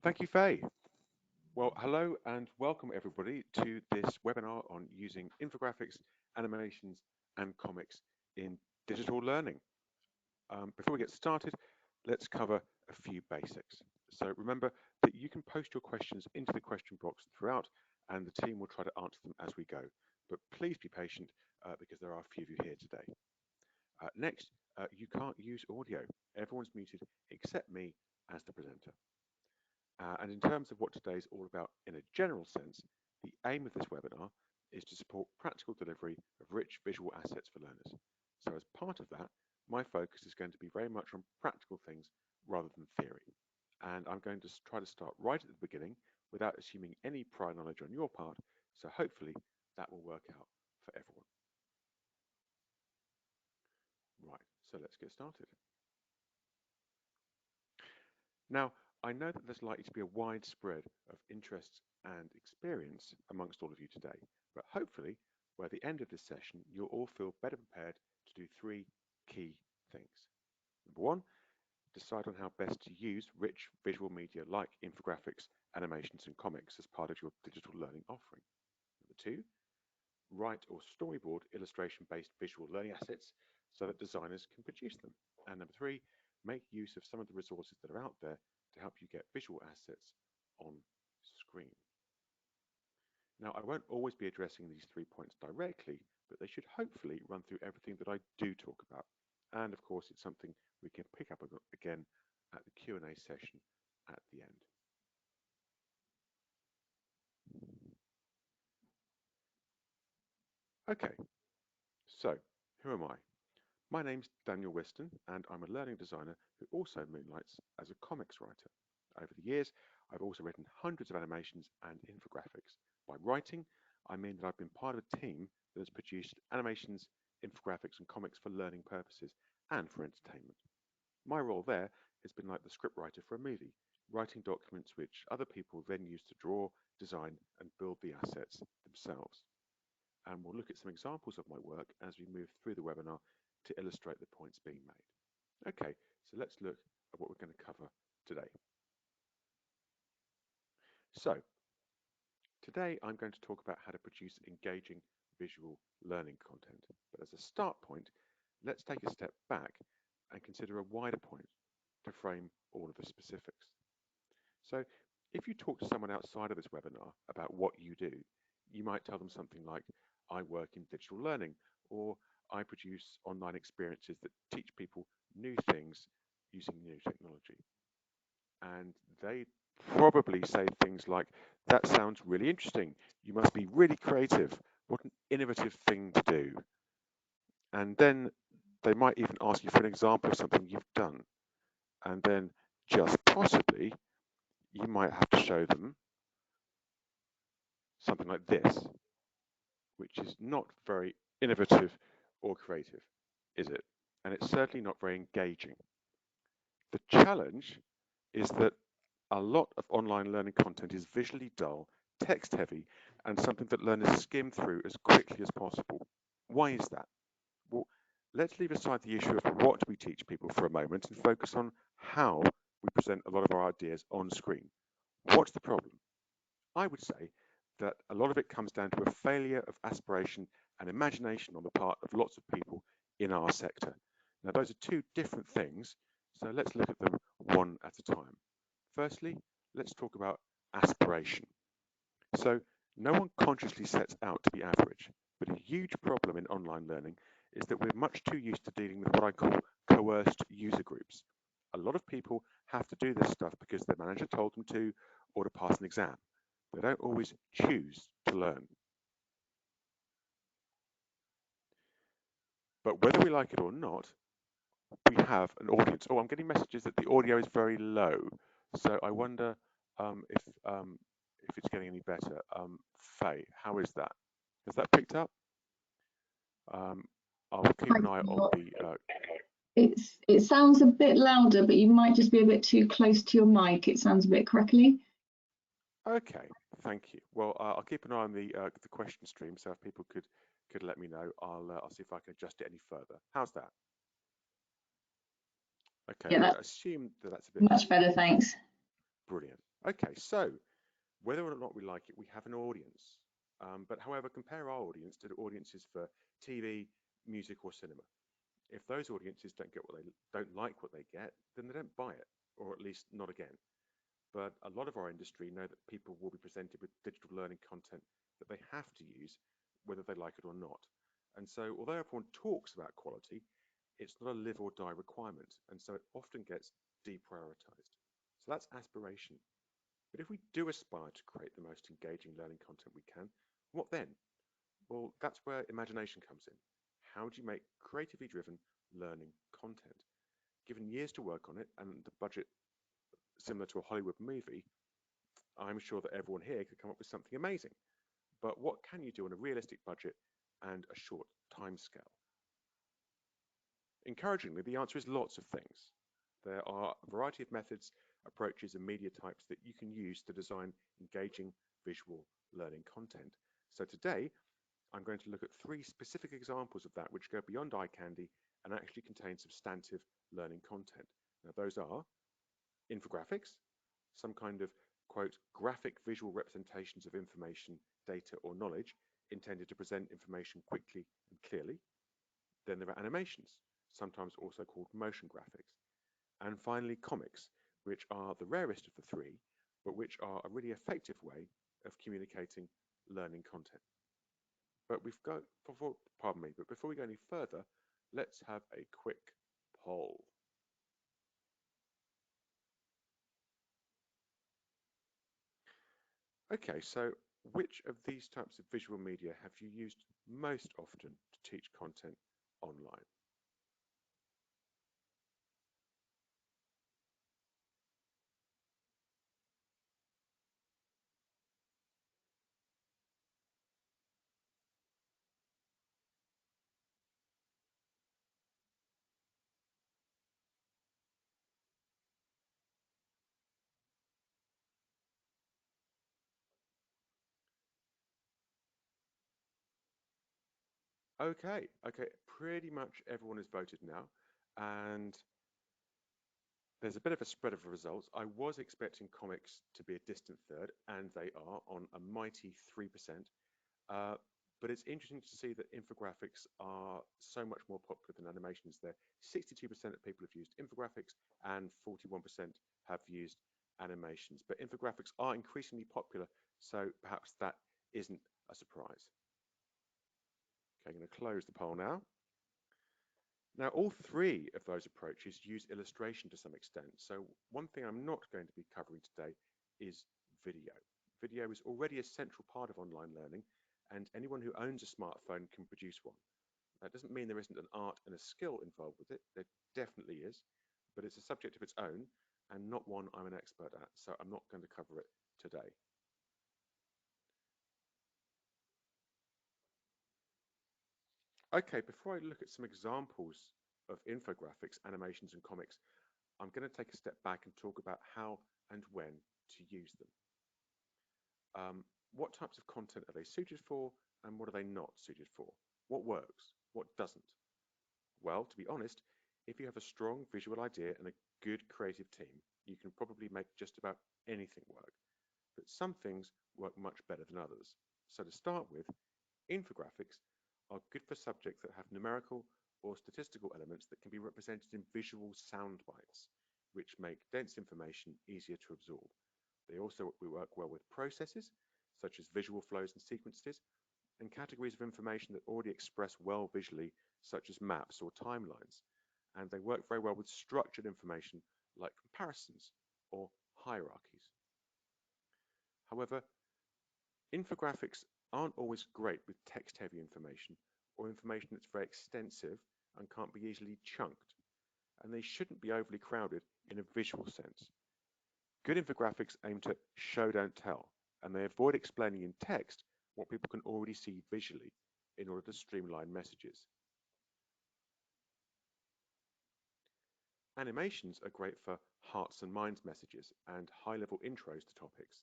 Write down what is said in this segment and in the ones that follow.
Thank you, Faye. Well, hello and welcome everybody to this webinar on using infographics, animations, and comics in digital learning. Before we get started, let's cover a few basics. So remember that you can post your questions into the question box throughout, and the team will try to answer them as we go. But please be patient because there are a few of you here today. Next, you can't use audio. Everyone's muted except me as the presenter. And in terms of what today is all about in a general sense, the aim of this webinar is to support practical delivery of rich visual assets for learners. So as part of that, my focus is going to be very much on practical things rather than theory. And I'm going to try to start right at the beginning without assuming any prior knowledge on your part. So hopefully that will work out for everyone. Right, so let's get started. Now, I know that there's likely to be a wide spread of interests and experience amongst all of you today, but hopefully, by the end of this session, you'll all feel better prepared to do three key things. Number one, decide on how best to use rich visual media like infographics, animations, and comics as part of your digital learning offering. Number two, write or storyboard illustration-based visual learning assets so that designers can produce them. And number three, make use of some of the resources that are out there to help you get visual assets on screen. Now, I won't always be addressing these 3 points directly, but they should hopefully run through everything that I do talk about. And of course, it's something we can pick up again at the Q&A session at the end. Okay, so who am I? My name's Daniel Whiston, and I'm a learning designer who also moonlights as a comics writer. Over the years, I've also written hundreds of animations and infographics. By writing, I mean that I've been part of a team that has produced animations, infographics, and comics for learning purposes and for entertainment. My role there has been like the scriptwriter for a movie, writing documents which other people then use to draw, design, and build the assets themselves. And we'll look at some examples of my work as we move through the webinar to illustrate the points being made. Okay, so let's look at what we're going to cover today. So, today I'm going to talk about how to produce engaging visual learning content. But as a start point, let's take a step back and consider a wider point to frame all of the specifics. So, if you talk to someone outside of this webinar about what you do, you might tell them something like, I work in digital learning, or I produce online experiences that teach people new things using new technology. And they probably say things like, that sounds really interesting. You must be really creative. What an innovative thing to do. And then they might even ask you for an example of something you've done. And then just possibly, you might have to show them something like this, which is not very innovative or creative, is it? And it's certainly not very engaging. The challenge is that a lot of online learning content is visually dull, text heavy, and something that learners skim through as quickly as possible. Why is that? Well, let's leave aside the issue of what we teach people for a moment and focus on how we present a lot of our ideas on screen. What's the problem? I would say that a lot of it comes down to a failure of aspiration and imagination on the part of lots of people in our sector. Now, those are two different things, so let's look at them one at a time. Firstly, let's talk about aspiration. So, no one consciously sets out to be average, but a huge problem in online learning is that we're much too used to dealing with what I call coerced user groups. A lot of people have to do this stuff because their manager told them to or to pass an exam. They don't always choose to learn. But whether we like it or not, we have an audience. Oh, I'm getting messages that the audio is very low. So I wonder if it's getting any better. Faye, how is that? Has that picked up? I'll keep an eye on the... It sounds a bit louder, but you might just be a bit too close to your mic. It sounds a bit crackly. Okay, thank you. Well, I'll keep an eye on the question stream, so if people could let me know, I'll see if I can adjust it any further. How's that? Okay, Yeah, I'm going to assume that that's a bit much better, thanks. Brilliant. Okay, so whether or not we like it, we have an audience. But however, compare our audience to the audiences for TV, music, or cinema. If those audiences don't like what they get, then they don't buy it, or at least not again. But a lot of our industry know that people will be presented with digital learning content that they have to use, whether they like it or not. And so, although everyone talks about quality, it's not a live or die requirement, and so it often gets deprioritized. So that's aspiration. But if we do aspire to create the most engaging learning content we can, what then? Well, that's where imagination comes in. How do you make creatively driven learning content? Given years to work on it and the budget similar to a Hollywood movie, I'm sure that everyone here could come up with something amazing. But what can you do on a realistic budget and a short time scale? Encouragingly, the answer is lots of things. There are a variety of methods, approaches, and media types that you can use to design engaging visual learning content. So today, I'm going to look at three specific examples of that which go beyond eye candy and actually contain substantive learning content. Now, those are infographics, some kind of, quote, graphic visual representations of information, data, or knowledge intended to present information quickly and clearly. Then there are animations, sometimes also called motion graphics. And finally, comics, which are the rarest of the three, but which are a really effective way of communicating learning content. But before we go any further, let's have a quick poll. Okay, so which of these types of visual media have you used most often to teach content online? Okay, pretty much everyone has voted now, and there's a bit of a spread of results. I was expecting comics to be a distant third, and they are on a mighty 3%. Uh, but it's interesting to see that infographics are so much more popular than animations there. 62% of people have used infographics and 41% have used animations. But infographics are increasingly popular, so perhaps that isn't a surprise. Okay, I'm going to close the poll now. Now, all three of those approaches use illustration to some extent. So one thing I'm not going to be covering today is video. Video is already a central part of online learning, and anyone who owns a smartphone can produce one. That doesn't mean there isn't an art and a skill involved with it. There definitely is, but it's a subject of its own and not one I'm an expert at, so I'm not going to cover it today. Okay, before I look at some examples of infographics, animations, and comics, I'm going to take a step back and talk about how and when to use them. What types of content are they suited for, and what are they not suited for? What works? What doesn't? Well, to be honest, if you have a strong visual idea and a good creative team, you can probably make just about anything work. But some things work much better than others. So to start with, infographics are good for subjects that have numerical or statistical elements that can be represented in visual sound bites, which make dense information easier to absorb. They also work well with processes, such as visual flows and sequences, and categories of information that already express well visually, such as maps or timelines. And they work very well with structured information like comparisons or hierarchies. However, infographics aren't always great with text-heavy information or information that's very extensive and can't be easily chunked, and they shouldn't be overly crowded in a visual sense. Good infographics aim to show, don't tell, and they avoid explaining in text what people can already see visually in order to streamline messages. Animations are great for hearts and minds messages and high-level intros to topics.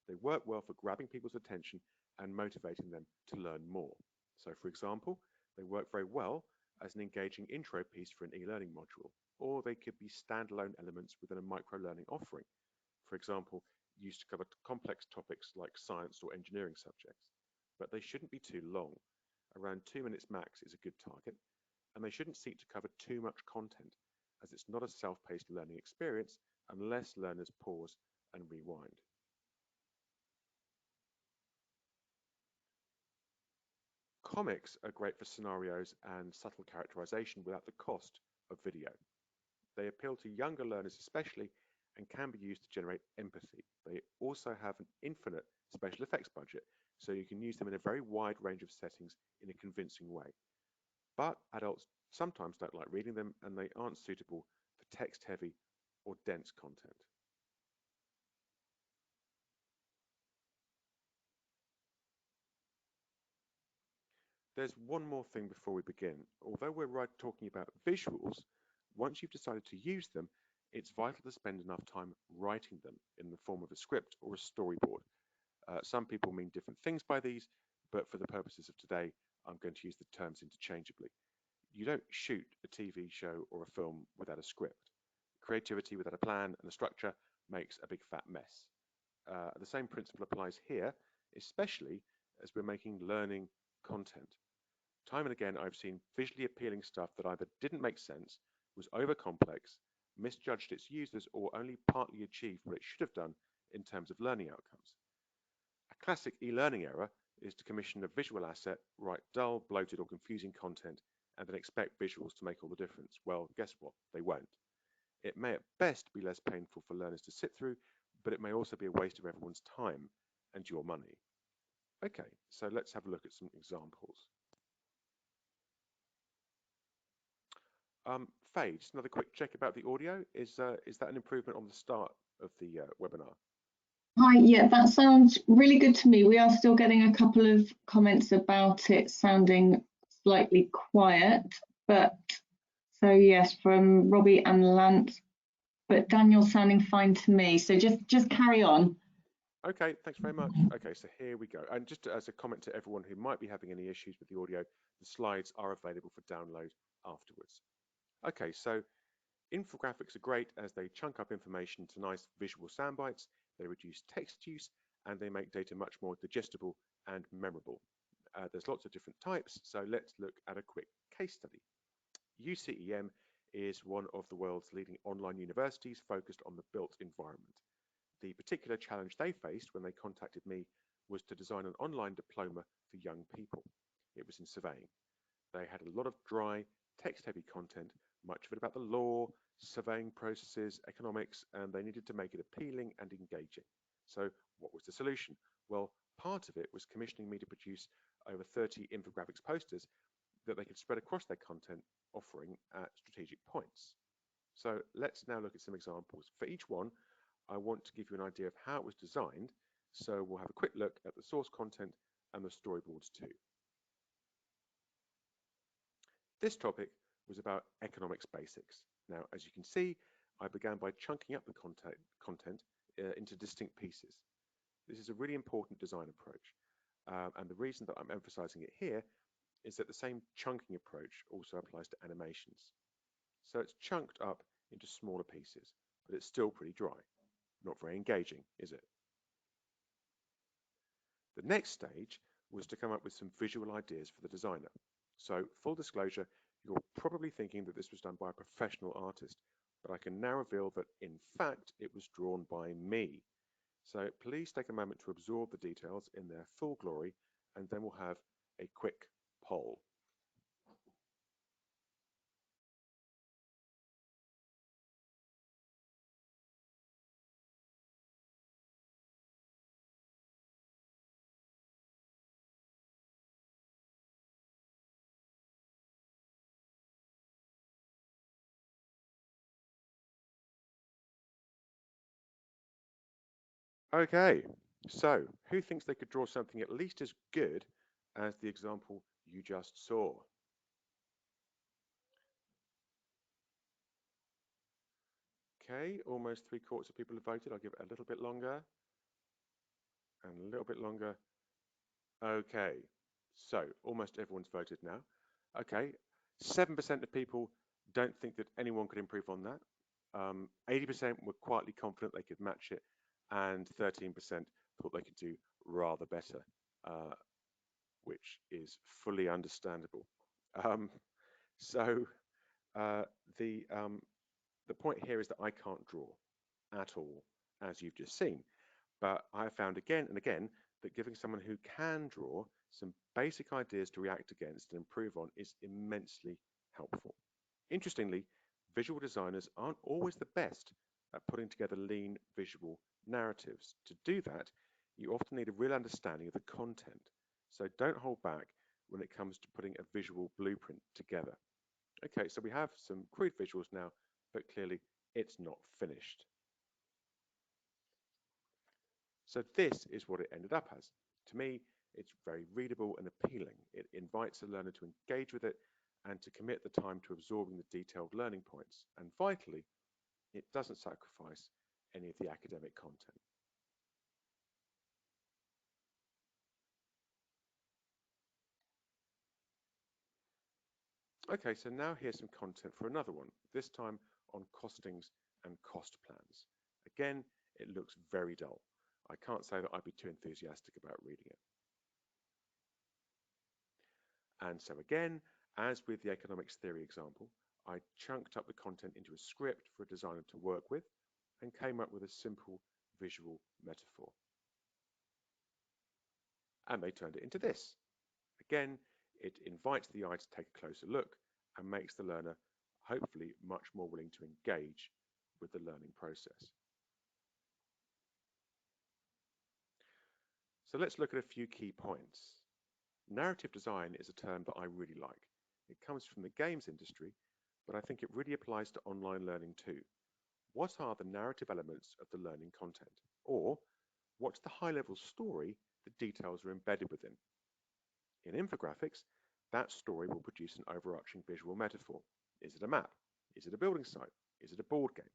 They work well for grabbing people's attention and motivating them to learn more. So for example, they work very well as an engaging intro piece for an e-learning module, or they could be standalone elements within a micro-learning offering. For example, used to cover complex topics like science or engineering subjects, but they shouldn't be too long. Around 2 minutes max is a good target, and they shouldn't seek to cover too much content, as it's not a self-paced learning experience unless learners pause and rewind. Comics are great for scenarios and subtle characterization without the cost of video. They appeal to younger learners especially and can be used to generate empathy. They also have an infinite special effects budget, so you can use them in a very wide range of settings in a convincing way. But adults sometimes don't like reading them, and they aren't suitable for text-heavy or dense content. There's one more thing before we begin. Although we're talking about visuals, once you've decided to use them, it's vital to spend enough time writing them in the form of a script or a storyboard. Some people mean different things by these, but for the purposes of today, I'm going to use the terms interchangeably. You don't shoot a TV show or a film without a script. Creativity without a plan and a structure makes a big fat mess. The same principle applies here, especially as we're making learning content. Time and again, I've seen visually appealing stuff that either didn't make sense, was over complex, misjudged its users, or only partly achieved what it should have done in terms of learning outcomes. A classic e-learning error is to commission a visual asset, write dull, bloated, or confusing content, and then expect visuals to make all the difference. Well, guess what? They won't. It may at best be less painful for learners to sit through, but it may also be a waste of everyone's time and your money. Okay, so let's have a look at some examples. Faye, just another quick check about the audio. Is that an improvement on the start of the webinar? Hi, yeah, that sounds really good to me. We are still getting a couple of comments about it sounding slightly quiet, but so yes, from Robbie and Lance, but Daniel's sounding fine to me. So just carry on. Okay, thanks very much. Okay, so here we go. And just as a comment to everyone who might be having any issues with the audio, the slides are available for download afterwards. Okay, so infographics are great as they chunk up information into nice visual sound bites, they reduce text use, and they make data much more digestible and memorable. There's lots of different types, so let's look at a quick case study. UCEM is one of the world's leading online universities focused on the built environment. The particular challenge they faced when they contacted me was to design an online diploma for young people. It was in surveying. They had a lot of dry, text-heavy content, much of it about the law, surveying processes, economics, and they needed to make it appealing and engaging. So what was the solution? Well, part of it was commissioning me to produce over 30 infographics posters that they could spread across their content offering at strategic points. So let's now look at some examples. For each one, I want to give you an idea of how it was designed, so we'll have a quick look at the source content and the storyboards too. This topic was about economics basics. Now, as you can see, I began by chunking up the content into distinct pieces. This is a really important design approach, and the reason that I'm emphasizing it here is that the same chunking approach also applies to animations. So it's chunked up into smaller pieces, but it's still pretty dry. Not very engaging, is it? The next stage was to come up with some visual ideas for the designer. So, full disclosure, you're probably thinking that this was done by a professional artist, but I can now reveal that in fact it was drawn by me. So please take a moment to absorb the details in their full glory, and then we'll have a quick poll. Okay, so who thinks they could draw something at least as good as the example you just saw? Okay, almost 3/4 of people have voted. I'll give it a little bit longer and a little bit longer. Okay, so almost everyone's voted now. Okay, 7% of people don't think that anyone could improve on that. 80% were quietly confident they could match it, and 13% thought they could do rather better, which is fully understandable. Um, so uh, the um, the point here is that I can't draw at all, as you've just seen. But I have found again and again that giving someone who can draw some basic ideas to react against and improve on is immensely helpful. Interestingly, visual designers aren't always the best at putting together lean visual narratives. To do that, you often need a real understanding of the content. So don't hold back when it comes to putting a visual blueprint together. Okay, so we have some crude visuals now, but clearly it's not finished. So this is what it ended up as. To me, it's very readable and appealing. It invites a learner to engage with it and to commit the time to absorbing the detailed learning points. And vitally, it doesn't sacrifice any of the academic content. Okay, so now here's some content for another one, this time on costings and cost plans. Again, it looks very dull. I can't say that I'd be too enthusiastic about reading it. And so again, as with the economics theory example, I chunked up the content into a script for a designer to work with and came up with a simple visual metaphor. And they turned it into this. Again, it invites the eye to take a closer look and makes the learner hopefully much more willing to engage with the learning process. So let's look at a few key points. Narrative design is a term that I really like. It comes from the games industry, but I think it really applies to online learning too. What are the narrative elements of the learning content? Or what's the high-level story the details are embedded within? In infographics, that story will produce an overarching visual metaphor. Is it a map? Is it a building site? Is it a board game?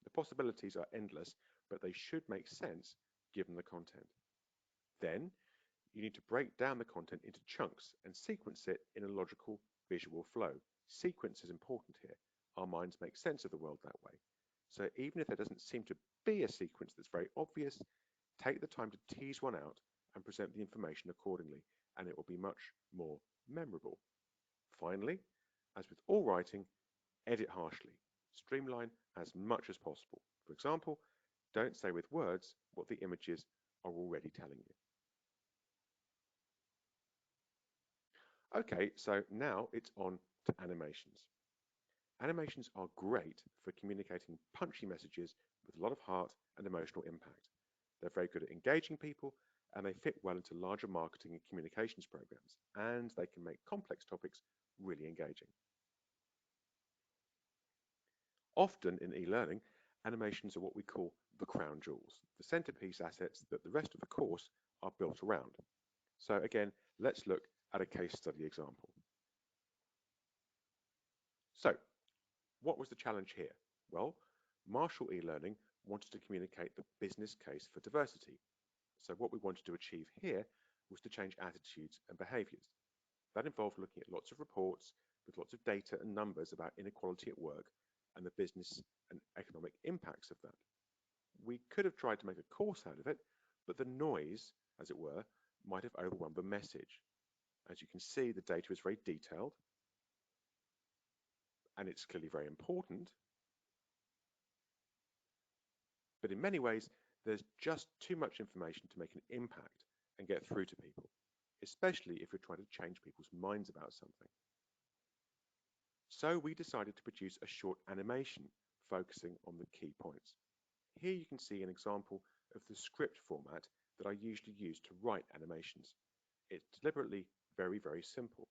The possibilities are endless, but they should make sense given the content. Then you need to break down the content into chunks and sequence it in a logical visual flow. Sequence is important here. Our minds make sense of the world that way. So even if there doesn't seem to be a sequence that's very obvious, take the time to tease one out and present the information accordingly, and it will be much more memorable. Finally, as with all writing, edit harshly. Streamline as much as possible. For example, don't say with words what the images are already telling you. Okay, so now it's on to animations. Animations are great for communicating punchy messages with a lot of heart and emotional impact. They're very good at engaging people, and they fit well into larger marketing and communications programs, and they can make complex topics really engaging. Often in e-learning, animations are what we call the crown jewels, the centerpiece assets that the rest of the course are built around. So again, let's look at a case study example. So what was the challenge here? Well, Marshall e-learning wanted to communicate the business case for diversity. So what we wanted to achieve here was to change attitudes and behaviors. That involved looking at lots of reports with lots of data and numbers about inequality at work and the business and economic impacts of that. We could have tried to make a course out of it, but the noise, as it were, might have overwhelmed the message. As you can see, the data is very detailed, and it's clearly very important, but in many ways, there's just too much information to make an impact and get through to people, especially if you're trying to change people's minds about something. So we decided to produce a short animation focusing on the key points. Here you can see an example of the script format that I usually use to write animations. It's deliberately very, very simple.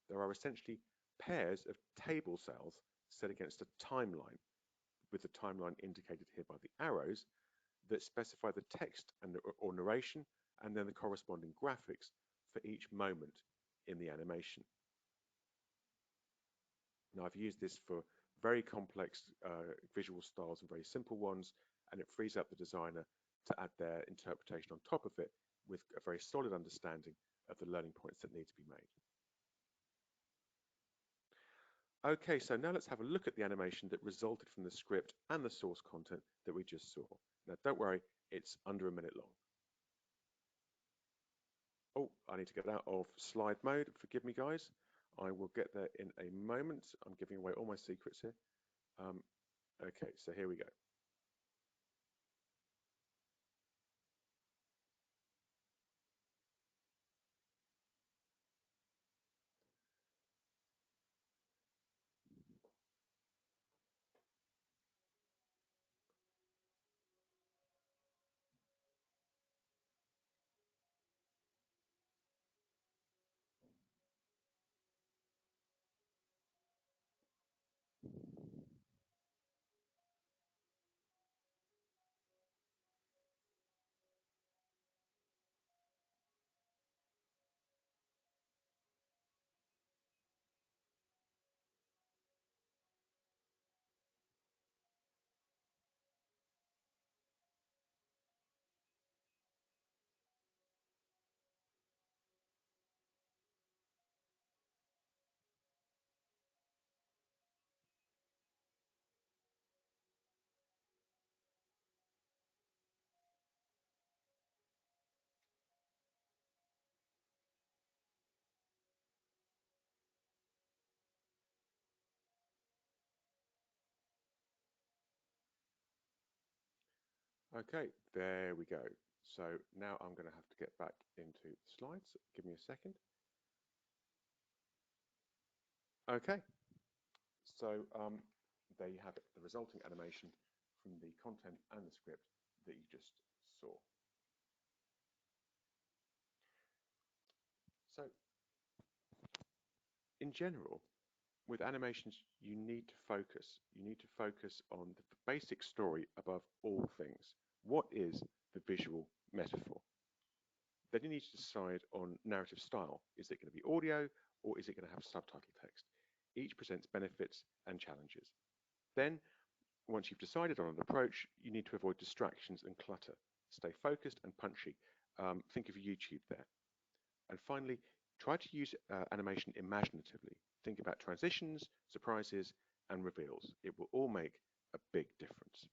There are essentially pairs of table cells set against a timeline, with the timeline indicated here by the arrows, that specify the text or narration and then the corresponding graphics for each moment in the animation. Now I've used this for very complex visual styles and very simple ones, and it frees up the designer to add their interpretation on top of it with a very solid understanding of the learning points that need to be made. Okay, so now let's have a look at the animation that resulted from the script and the source content that we just saw. Now, don't worry, it's under a minute long. Oh, I need to get out of slide mode. Forgive me, guys. I will get there in a moment. I'm giving away all my secrets here. Okay, so here we go. Okay, there we go. So now I'm going to have to get back into the slides. Give me a second. Okay, so there you have it, the resulting animation from the content and the script that you just saw. So in general, with animations, you need to focus. You need to focus on the basic story above all things. What is the visual metaphor? Then you need to decide on narrative style. Is it going to be audio or is it going to have subtitle text? Each presents benefits and challenges. Then, once you've decided on an approach, you need to avoid distractions and clutter. Stay focused and punchy. Think of YouTube there. And finally, try to use animation imaginatively. Think about transitions, surprises, and reveals. It will all make a big difference.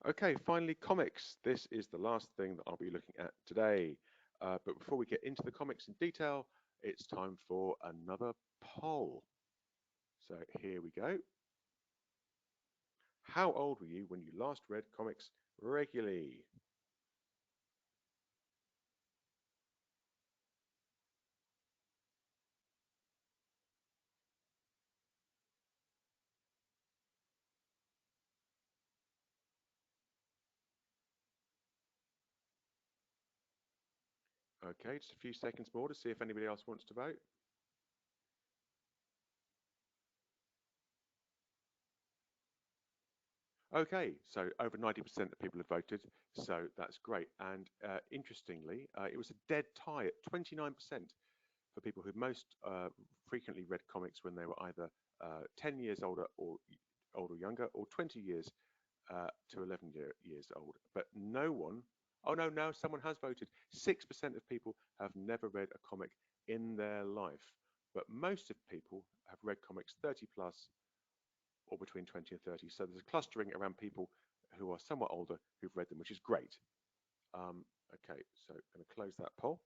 Okay, finally, comics. This is the last thing that I'll be looking at today. But before we get into the comics in detail, it's time for another poll. So here we go. How old were you when you last read comics regularly? Okay, just a few seconds more to see if anybody else wants to vote. Okay, so over 90% of people have voted, so that's great. And interestingly, it was a dead tie at 29% for people who most frequently read comics when they were either 10 years older or younger, or 20 years to 11 years old. But no one, oh no, someone has voted. 6% of people have never read a comic in their life, but most of people have read comics 30 plus or between 20 and 30. So there's a clustering around people who are somewhat older who've read them, which is great. Okay, so I'm going to close that poll.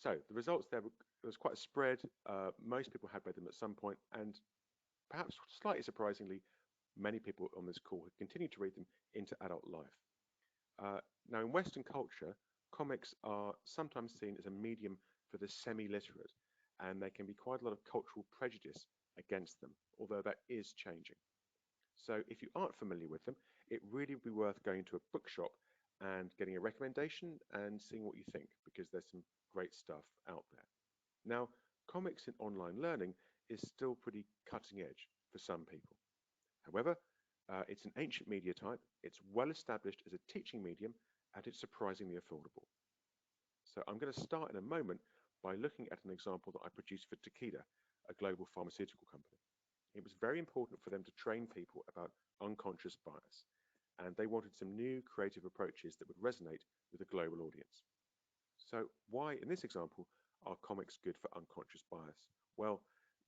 So the results there was quite a spread. Most people had read them at some point, and perhaps slightly surprisingly, many people on this call have continued to read them into adult life. Now, in Western culture, comics are sometimes seen as a medium for the semi-literate, and there can be quite a lot of cultural prejudice against them, although that is changing. So if you aren't familiar with them, it really would be worth going to a bookshop and getting a recommendation and seeing what you think, because there's some great stuff out there. Now, comics in online learning is still pretty cutting edge for some people. However, it's an ancient media type, it's well established as a teaching medium, and it's surprisingly affordable. So I'm going to start in a moment by looking at an example that I produced for Takeda, a global pharmaceutical company. It was very important for them to train people about unconscious bias, and they wanted some new creative approaches that would resonate with a global audience. So why, in this example, are comics good for unconscious bias? Well,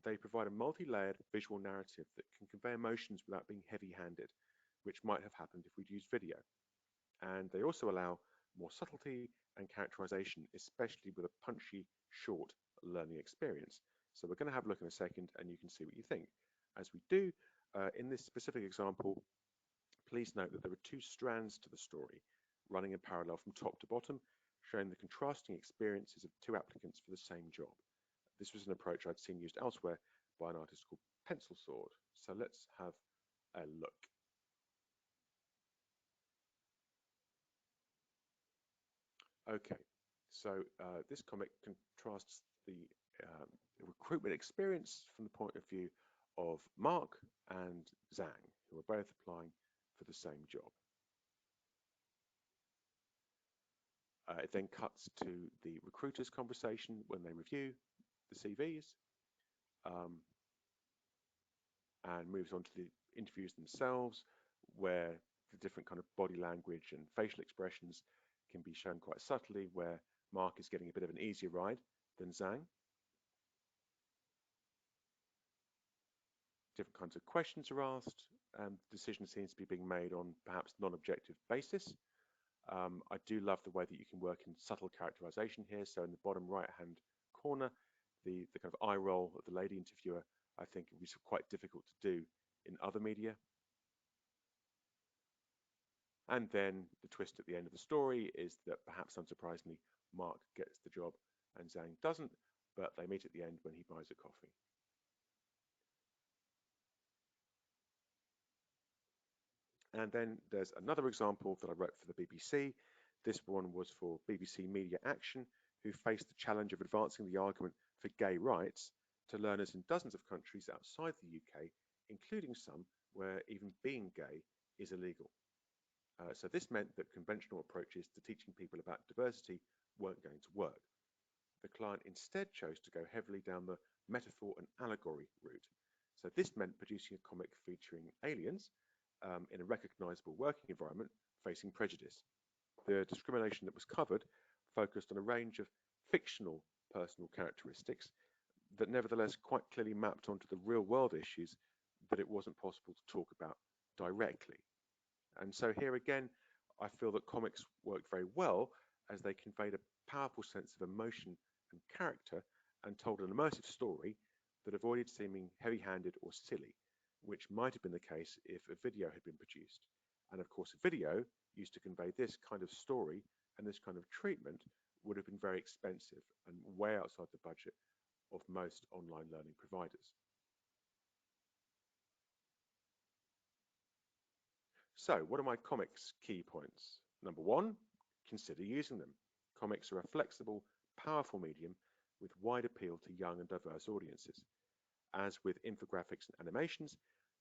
They provide a multi-layered visual narrative that can convey emotions without being heavy-handed, which might have happened if we'd used video. And they also allow more subtlety and characterization, especially with a punchy, short learning experience. So we're going to have a look in a second and you can see what you think. As we do, in this specific example, please note that there are two strands to the story running in parallel from top to bottom, showing the contrasting experiences of two applicants for the same job. This was an approach I'd seen used elsewhere by an artist called Pencil Sword. So let's have a look. Okay, so this comic contrasts the recruitment experience from the point of view of Mark and Zhang, who are both applying for the same job. It then cuts to the recruiter's conversation when they review the CVs, and moves on to the interviews themselves, where the different kind of body language and facial expressions can be shown quite subtly, where Mark is getting a bit of an easier ride than Zhang. Different kinds of questions are asked, and the decision seems to be being made on perhaps non-objective basis. I do love the way that you can work in subtle characterization here. So in the bottom right-hand corner, the kind of eye roll of the lady interviewer, I think it was quite difficult to do in other media. And then the twist at the end of the story is that perhaps unsurprisingly, Mark gets the job and Zhang doesn't, but they meet at the end when he buys a coffee. And then there's another example that I wrote for the BBC. This one was for BBC Media Action, who faced the challenge of advancing the argument for gay rights to learners in dozens of countries outside the UK, including some where even being gay is illegal. So this meant that conventional approaches to teaching people about diversity weren't going to work. The client instead chose to go heavily down the metaphor and allegory route. So this meant producing a comic featuring aliens in a recognizable working environment facing prejudice. The discrimination that was covered focused on a range of fictional personal characteristics that nevertheless quite clearly mapped onto the real world issues that it wasn't possible to talk about directly. And so here again, I feel that comics worked very well as they conveyed a powerful sense of emotion and character and told an immersive story that avoided seeming heavy-handed or silly, which might have been the case if a video had been produced. And of course, a video used to convey this kind of story and this kind of treatment would have been very expensive and way outside the budget of most online learning providers. So what are my comics' key points? Number one, consider using them. Comics are a flexible, powerful medium with wide appeal to young and diverse audiences. As with infographics and animations,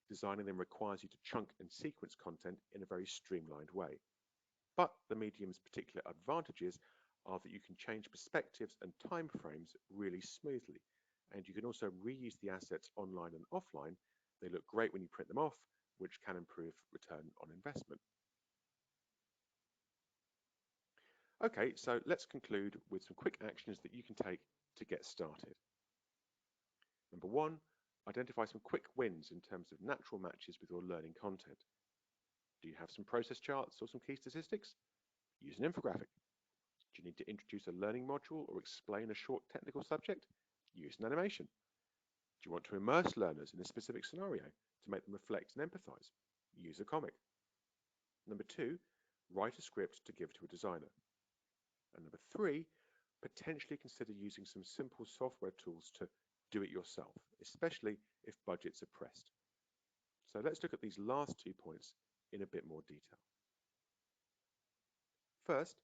designing them requires you to chunk and sequence content in a very streamlined way. But the medium's particular advantages are that you can change perspectives and time frames really smoothly, and you can also reuse the assets online and offline. They look great when you print them off, which can improve return on investment. Okay, so let's conclude with some quick actions that you can take to get started. Number one, identify some quick wins in terms of natural matches with your learning content. Do you have some process charts or some key statistics? Use an infographic. Do you need to introduce a learning module or explain a short technical subject? Use an animation. Do you want to immerse learners in a specific scenario to make them reflect and empathize? Use a comic. Number two, write a script to give to a designer. And number three, potentially consider using some simple software tools to do it yourself, especially if budgets are pressed. So let's look at these last 2 points in a bit more detail. First,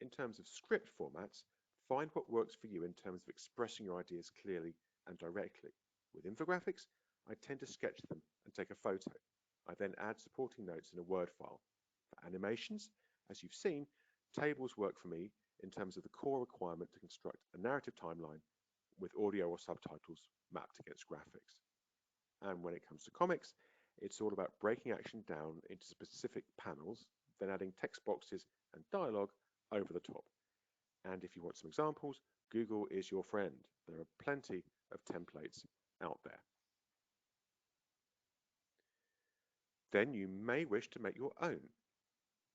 in terms of script formats, find what works for you in terms of expressing your ideas clearly and directly. With infographics, I tend to sketch them and take a photo. I then add supporting notes in a Word file. For animations, as you've seen, tables work for me in terms of the core requirement to construct a narrative timeline with audio or subtitles mapped against graphics. And when it comes to comics, it's all about breaking action down into specific panels, then adding text boxes and dialogue over the top. And if you want some examples, Google is your friend. There are plenty of templates out there. Then you may wish to make your own.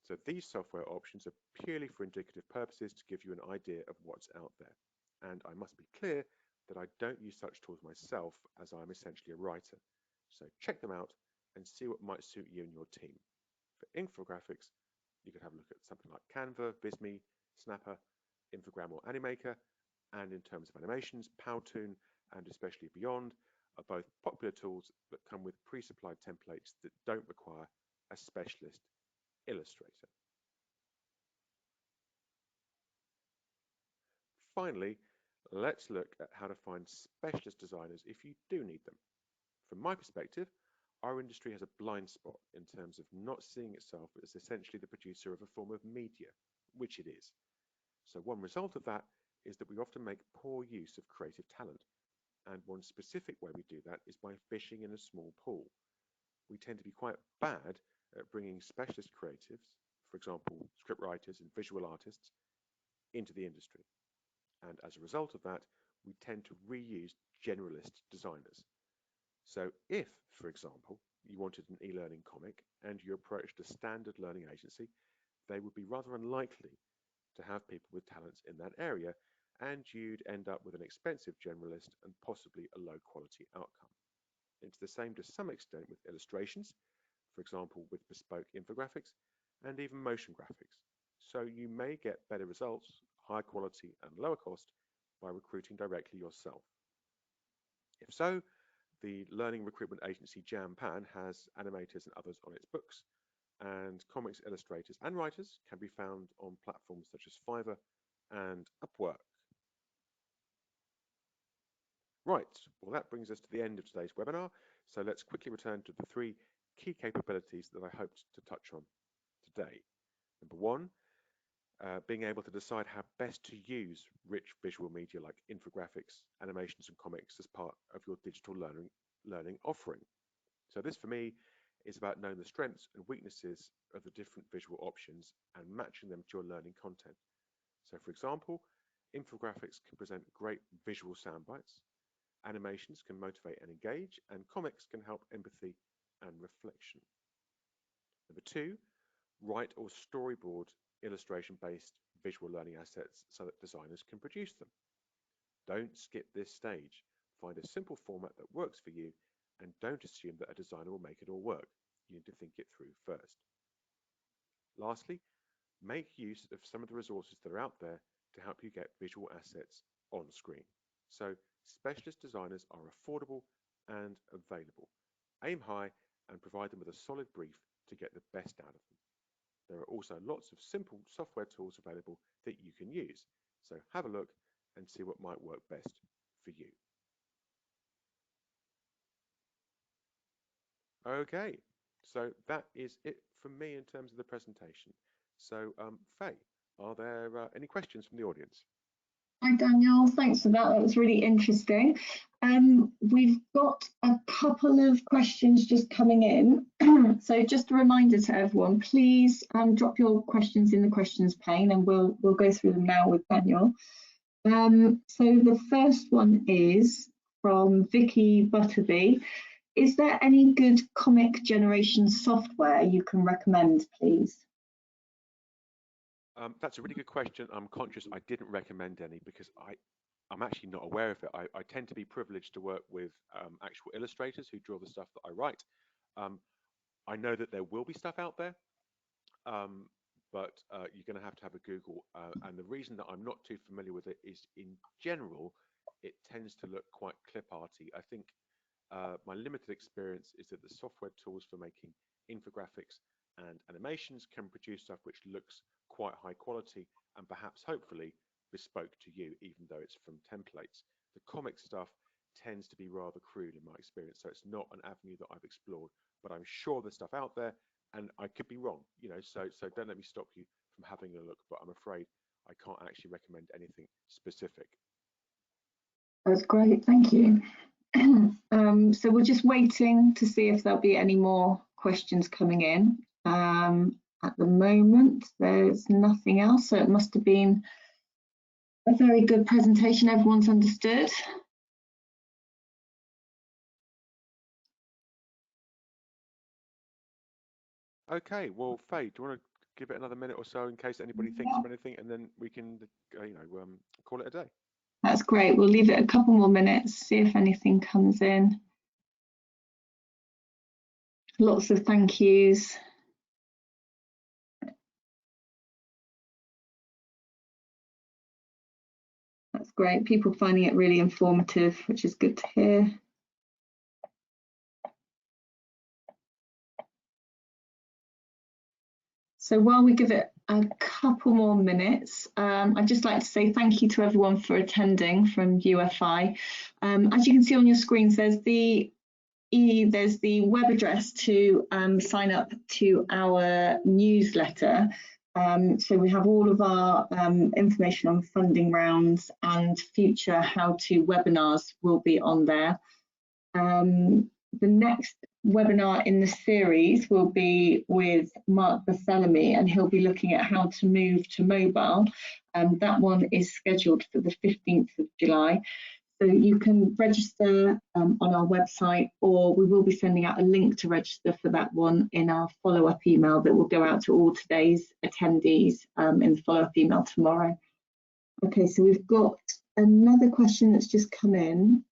So these software options are purely for indicative purposes to give you an idea of what's out there. And I must be clear that I don't use such tools myself, as I'm essentially a writer. So check them out and see what might suit you and your team. For infographics, you could have a look at something like Canva, Visme, Snapper, Infogram or Animaker. And in terms of animations, Powtoon and especially Beyond are both popular tools that come with pre-supplied templates that don't require a specialist illustrator. Finally, let's look at how to find specialist designers if you do need them. From my perspective, our industry has a blind spot in terms of not seeing itself as essentially the producer of a form of media, which it is. So one result of that is that we often make poor use of creative talent. And one specific way we do that is by fishing in a small pool. We tend to be quite bad at bringing specialist creatives, for example, scriptwriters and visual artists, into the industry. And as a result of that, we tend to reuse generalist designers. So if, for example, you wanted an e-learning comic and you approached a standard learning agency, they would be rather unlikely to have people with talents in that area, and you'd end up with an expensive generalist and possibly a low quality outcome. It's the same to some extent with illustrations, for example with bespoke infographics and even motion graphics. So you may get better results, higher quality and lower cost by recruiting directly yourself. If so, the learning recruitment agency Jampan has animators and others on its books, and comics illustrators and writers can be found on platforms such as Fiverr and Upwork. Right, well that brings us to the end of today's webinar, so let's quickly return to the three key capabilities that I hoped to touch on today. Number one, being able to decide how best to use rich visual media like infographics, animations and comics as part of your digital learning offering. So this for me is about knowing the strengths and weaknesses of the different visual options and matching them to your learning content. So for example, infographics can present great visual sound bites, animations can motivate and engage, and comics can help empathy and reflection. Number two, write or storyboard illustration-based visual learning assets so that designers can produce them. Don't skip this stage. Find a simple format that works for you and don't assume that a designer will make it all work. You need to think it through first. Lastly, make use of some of the resources that are out there to help you get visual assets on screen. So specialist designers are affordable and available. Aim high and provide them with a solid brief to get the best out of them. There are also lots of simple software tools available that you can use. So have a look and see what might work best for you. Okay, so that is it from me in terms of the presentation. So Faye, are there any questions from the audience? Hi Daniel, thanks for that. That was really interesting. We've got a couple of questions just coming in. So just a reminder to everyone, please drop your questions in the questions pane and we'll go through them now with Daniel. So the first one is from Vicky Butterby. Is there any good comic generation software you can recommend, please? That's a really good question. I'm conscious I didn't recommend any because I'm actually not aware of it. I tend to be privileged to work with actual illustrators who draw the stuff that I write. I know that there will be stuff out there, but you're going to have a Google. And the reason that I'm not too familiar with it is, in general, it tends to look quite clip arty. I think my limited experience is that the software tools for making infographics and animations can produce stuff which looks quite high quality and perhaps hopefully bespoke to you, even though it's from templates. The comic stuff tends to be rather crude in my experience, so it's not an avenue that I've explored, but I'm sure there's stuff out there and I could be wrong, you know, so don't let me stop you from having a look, but I'm afraid I can't actually recommend anything specific. That's great, thank you. So we're just waiting to see if there'll be any more questions coming in. At the moment, there's nothing else, so it must have been a very good presentation. Everyone's understood. Okay, well, Faye, do you want to give it another minute or so in case anybody thinks of anything, and then we can, call it a day. That's great. We'll leave it a couple more minutes, see if anything comes in. Lots of thank yous. That's great. People finding it really informative, which is good to hear. So while we give it a couple more minutes, I'd just like to say thank you to everyone for attending from UFI. As you can see on your screens, there's the web address to sign up to our newsletter. So we have all of our information on funding rounds and future how-to webinars will be on there. The next webinar in the series will be with Mark Barthélemy, and he'll be looking at how to move to mobile. That one is scheduled for the 15th of July. So you can register on our website, or we will be sending out a link to register for that one in our follow-up email that will go out to all today's attendees in the follow-up email tomorrow. Okay, so we've got another question that's just come in.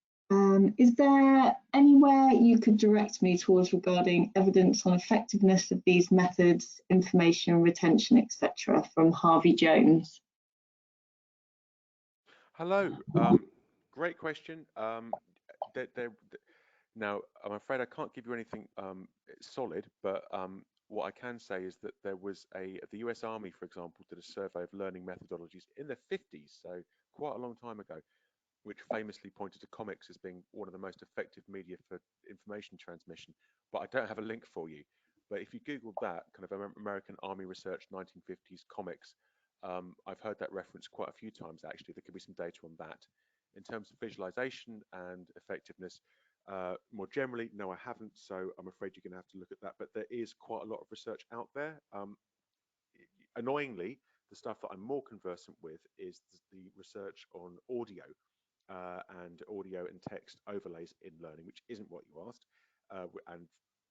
Is there anywhere you could direct me towards regarding evidence on effectiveness of these methods, information retention, etc., from Harvey Jones? Hello. Great question. Now, I'm afraid I can't give you anything solid, but what I can say is that the US Army, for example, did a survey of learning methodologies in the 50s, so quite a long time ago, which famously pointed to comics as being one of the most effective media for information transmission. But I don't have a link for you. But if you Google that, kind of American Army Research 1950s comics, I've heard that reference quite a few times, actually. There could be some data on that. In terms of visualization and effectiveness, more generally, no, I haven't. So I'm afraid you're going to have to look at that. But there is quite a lot of research out there. Annoyingly, the stuff that I'm more conversant with is the research on audio and audio and text overlays in learning, which isn't what you asked.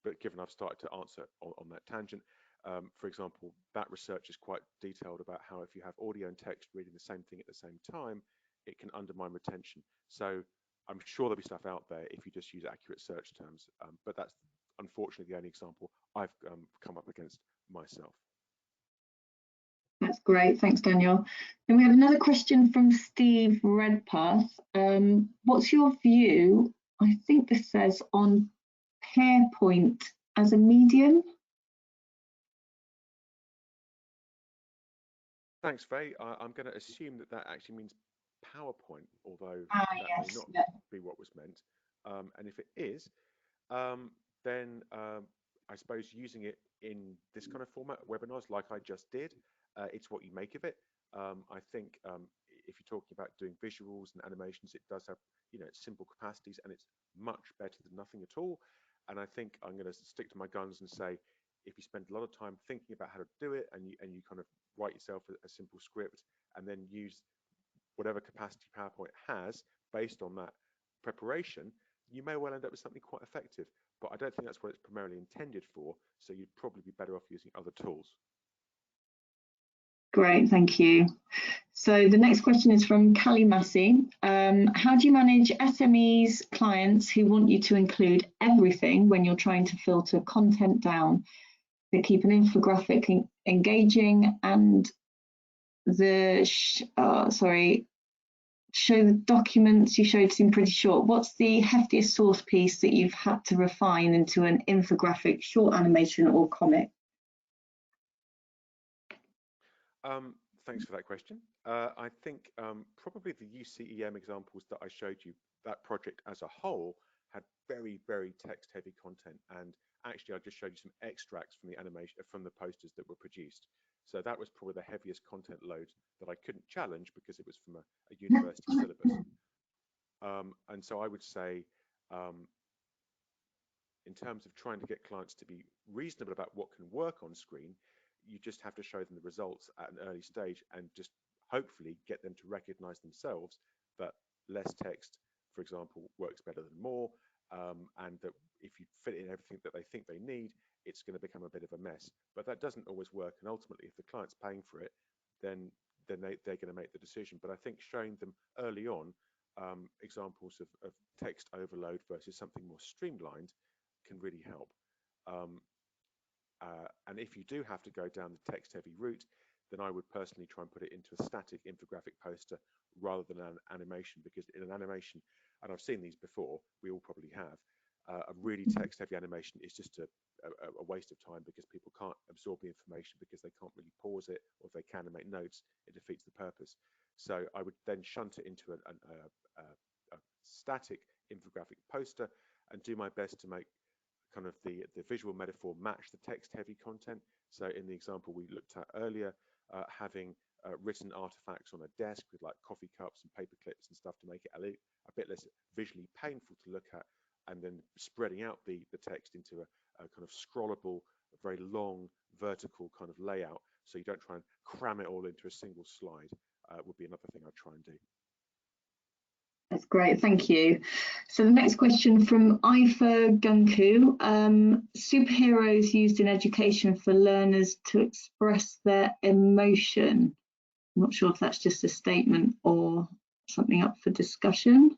But given I've started to answer on that tangent, for example, that research is quite detailed about how if you have audio and text reading the same thing at the same time, it can undermine retention. So I'm sure there'll be stuff out there if you just use accurate search terms, but that's unfortunately the only example I've come up against myself. That's great, thanks Daniel. Then we have another question from Steve Redpath. What's your view, I think this says, on PearPoint as a medium? Thanks, Faye. I'm going to assume that actually means PowerPoint, although that may Yes, not yeah. be what was meant. And if it is, then I suppose using it in this kind of format, webinars like I just did, it's what you make of it. I think if you're talking about doing visuals and animations, it does have, simple capacities, and it's much better than nothing at all. And I think I'm going to stick to my guns and say, if you spend a lot of time thinking about how to do it, and you kind of write yourself a simple script, and then use whatever capacity PowerPoint has based on that preparation, you may well end up with something quite effective. But I don't think that's what it's primarily intended for, so you'd probably be better off using other tools. Great, thank you. So the next question is from Callie Massey. How do you manage SMEs clients who want you to include everything when you're trying to filter content down, to keep an infographic engaging and show the documents you showed seem pretty short? What's the heftiest source piece that you've had to refine into an infographic, short animation or comic? Thanks for that question. I think probably the UCEM examples that I showed you, that project as a whole had very, very text-heavy content. And actually, I just showed you some extracts from the animation, from the posters that were produced. So that was probably the heaviest content load that I couldn't challenge because it was from a university syllabus. And so I would say, in terms of trying to get clients to be reasonable about what can work on screen, you just have to show them the results at an early stage and just hopefully get them to recognize themselves that less text, for example, works better than more, and that if you fit in everything that they think they need, it's going to become a bit of a mess. But that doesn't always work, and ultimately, if the client's paying for it, then they're going to make the decision. But I think showing them early on examples of text overload versus something more streamlined can really help. Um, and if you do have to go down the text-heavy route, then I would personally try and put it into a static infographic poster rather than an animation, because in an animation, and I've seen these before, we all probably have, a really text-heavy animation is just a waste of time because people can't absorb the information because they can't really pause it, or if they can and make notes, it defeats the purpose. So I would then shunt it into a static infographic poster and do my best to make kind of the visual metaphor match the text heavy content. So in the example we looked at earlier, having written artifacts on a desk with like coffee cups and paper clips and stuff to make it a bit less visually painful to look at, and then spreading out the text into a kind of scrollable, very long vertical kind of layout, so you don't try and cram it all into a single slide, would be another thing I'd try and do. That's great, thank you. So the next question from Ifa Gunku. Superheroes used in education for learners to express their emotion. I'm not sure if that's just a statement or something up for discussion.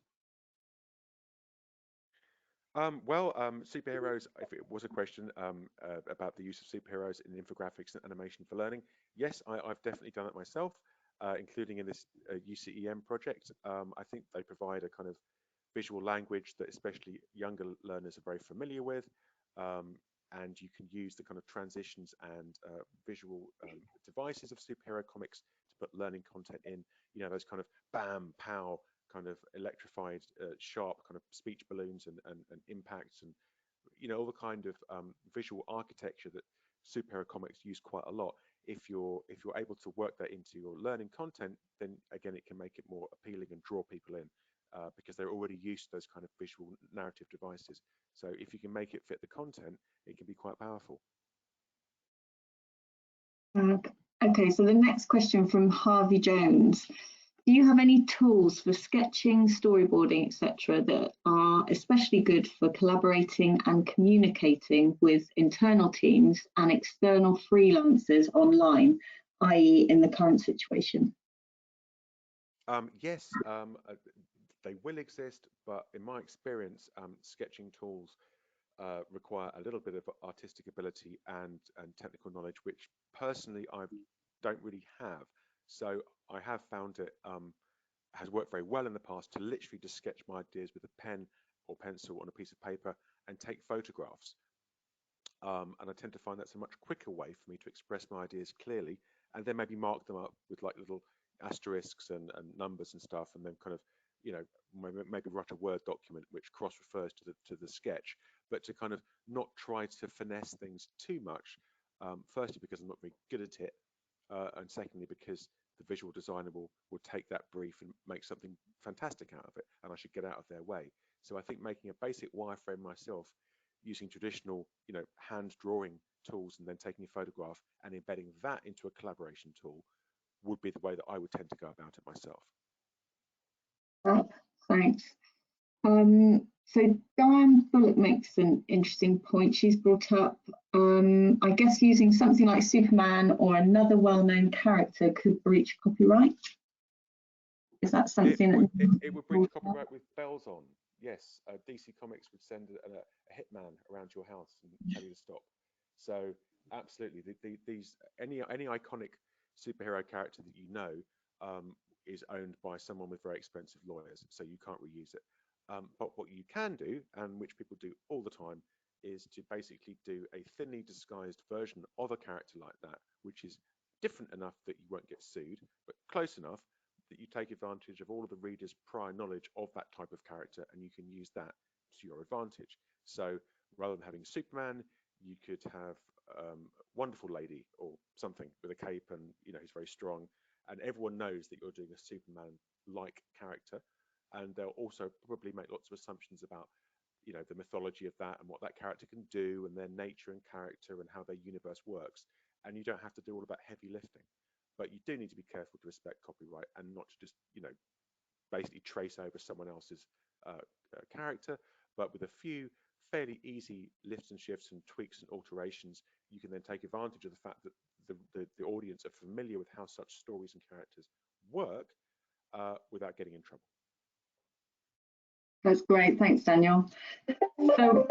Superheroes, if it was a question about the use of superheroes in infographics and animation for learning, yes, I've definitely done it myself, including in this UCEM project. I think they provide a kind of visual language that especially younger learners are very familiar with, and you can use the kind of transitions and visual devices of superhero comics to put learning content in. You know, those kind of bam, pow, kind of electrified, sharp kind of speech balloons and impacts, and you know, all the kind of visual architecture that superhero comics use quite a lot. If you're able to work that into your learning content, then again it can make it more appealing and draw people in, because they're already used to those kind of visual narrative devices. So if you can make it fit the content, it can be quite powerful. Okay, so the next question from Harvey Jones. Do you have any tools for sketching, storyboarding, etc., that are especially good for collaborating and communicating with internal teams and external freelancers online, i.e. in the current situation? Yes, they will exist, but in my experience, sketching tools require a little bit of artistic ability and technical knowledge, which personally I don't really have. So I have found it has worked very well in the past to literally just sketch my ideas with a pen or pencil on a piece of paper and take photographs. And I tend to find that's a much quicker way for me to express my ideas clearly, and then maybe mark them up with like little asterisks and numbers and stuff, and then kind of, you know, maybe write a Word document which cross refers to the sketch, but to kind of not try to finesse things too much. Firstly, because I'm not very good at it, and secondly, because the visual designer will take that brief and make something fantastic out of it, and I should get out of their way. So I think making a basic wireframe myself, using traditional, you know, hand drawing tools, and then taking a photograph and embedding that into a collaboration tool would be the way that I would tend to go about it myself. Thanks. So Diane Bullock makes an interesting point. She's brought up, I guess using something like Superman or another well-known character could breach copyright. Is that something it would breach copyright with bells on. Yes, DC Comics would send a hitman around your house and tell you to stop. So absolutely, these any iconic superhero character that you know is owned by someone with very expensive lawyers, so you can't reuse it. But what you can do, and which people do all the time, is to basically do a thinly disguised version of a character like that, which is different enough that you won't get sued, but close enough that you take advantage of all of the reader's prior knowledge of that type of character, and you can use that to your advantage. So rather than having Superman, you could have Wonderful Lady or something with a cape, and you know, he's very strong, and everyone knows that you're doing a Superman-like character, and they'll also probably make lots of assumptions about, you know, the mythology of that and what that character can do and their nature and character and how their universe works, and you don't have to do all of that heavy lifting. But you do need to be careful to respect copyright and not to just, you know, basically trace over someone else's character, but with a few fairly easy lifts and shifts and tweaks and alterations, you can then take advantage of the fact that the audience are familiar with how such stories and characters work without getting in trouble. That's great. Thanks, Daniel. So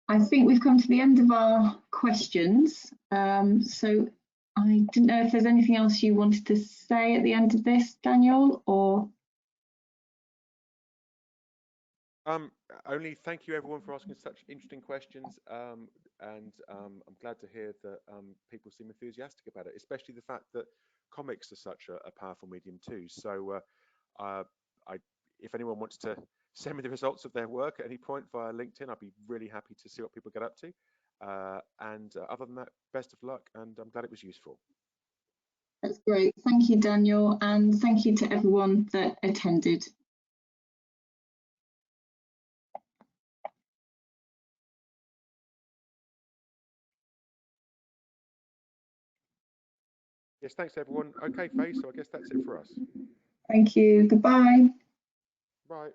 I think we've come to the end of our questions. So I didn't know if there's anything else you wanted to say at the end of this, Daniel, or? Only thank you everyone for asking such interesting questions, and I'm glad to hear that people seem enthusiastic about it, especially the fact that comics are such a powerful medium too. So if anyone wants to send me the results of their work at any point via LinkedIn, I'd be really happy to see what people get up to. And other than that, best of luck, and I'm glad it was useful. That's great. Thank you, Daniel, and thank you to everyone that attended. Yes, thanks everyone. Okay, Faye, so I guess that's it for us. Thank you. Goodbye. Bye.